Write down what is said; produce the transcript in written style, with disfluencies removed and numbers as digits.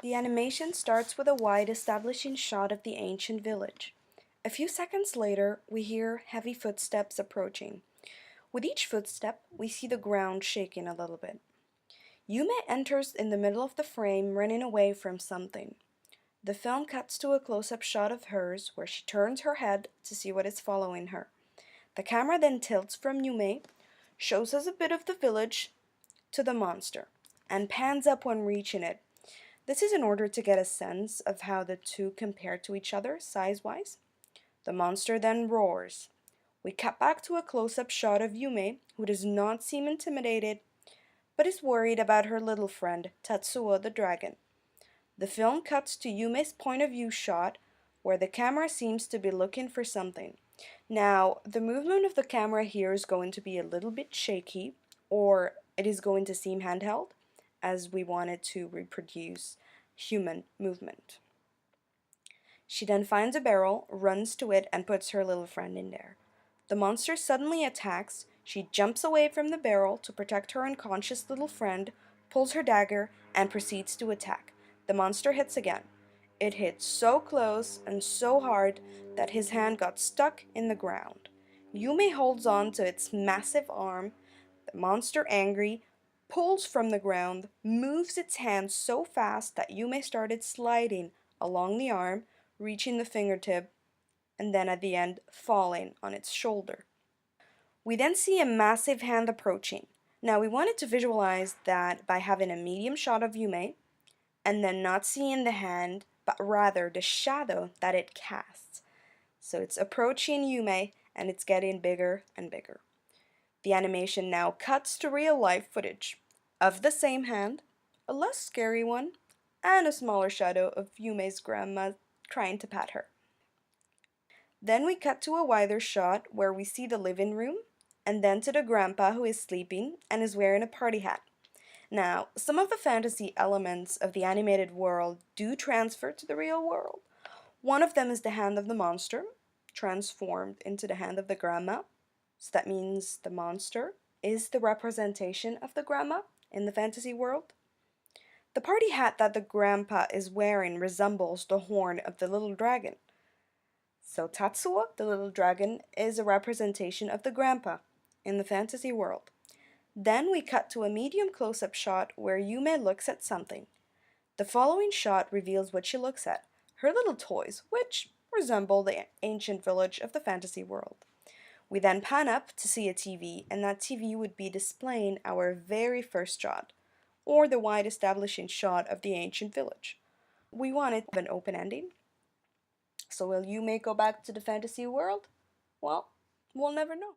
The animation starts with a wide establishing shot of the ancient village. A few seconds later, we hear heavy footsteps approaching. With each footstep, we see the ground shaking a little bit. Yume enters in the middle of the frame, running away from something. The film cuts to a close-up shot of hers, where she turns her head to see what is following her. The camera then tilts from Yume, shows us a bit of the village to the monster, and pans up when reaching it. This is in order to get a sense of how the two compare to each other size-wise. The monster then roars. We cut back to a close-up shot of Yume, who does not seem intimidated, but is worried about her little friend, Tatsuo the dragon. The film cuts to Yume's point of view shot, where the camera seems to be looking for something. Now, the movement of the camera here is going to be a little bit shaky, or it is going to seem handheld, as we wanted to reproduce human movement. She then finds a barrel, runs to it, and puts her little friend in there. The monster suddenly attacks. She jumps away from the barrel to protect her unconscious little friend, pulls her dagger, and proceeds to attack. The monster hits again. It hit so close and so hard that his hand got stuck in the ground. Yume holds on to its massive arm. The monster, angry, pulls from the ground, moves its hand so fast that Yume started sliding along the arm, reaching the fingertip, and then at the end falling on its shoulder. We then see a massive hand approaching. Now we wanted to visualize that by having a medium shot of Yume, and then not seeing the hand, but rather the shadow that it casts. So it's approaching Yume, and it's getting bigger and bigger. The animation now cuts to real life footage of the same hand, a less scary one, and a smaller shadow of Yume's grandma trying to pat her. Then we cut to a wider shot where we see the living room, and then to the grandpa who is sleeping and is wearing a party hat. Now, some of the fantasy elements of the animated world do transfer to the real world. One of them is the hand of the monster, transformed into the hand of the grandma. So that means the monster is the representation of the grandma in the fantasy world. The party hat that the grandpa is wearing resembles the horn of the little dragon. So Tatsuo, the little dragon, is a representation of the grandpa in the fantasy world. Then we cut to a medium close-up shot where Yume looks at something. The following shot reveals what she looks at, her little toys, which resemble the ancient village of the fantasy world. We then pan up to see a TV, and that TV would be displaying our very first shot, or the wide establishing shot of the ancient village. We wanted an open ending. So will Yume go back to the fantasy world? Well, we'll never know.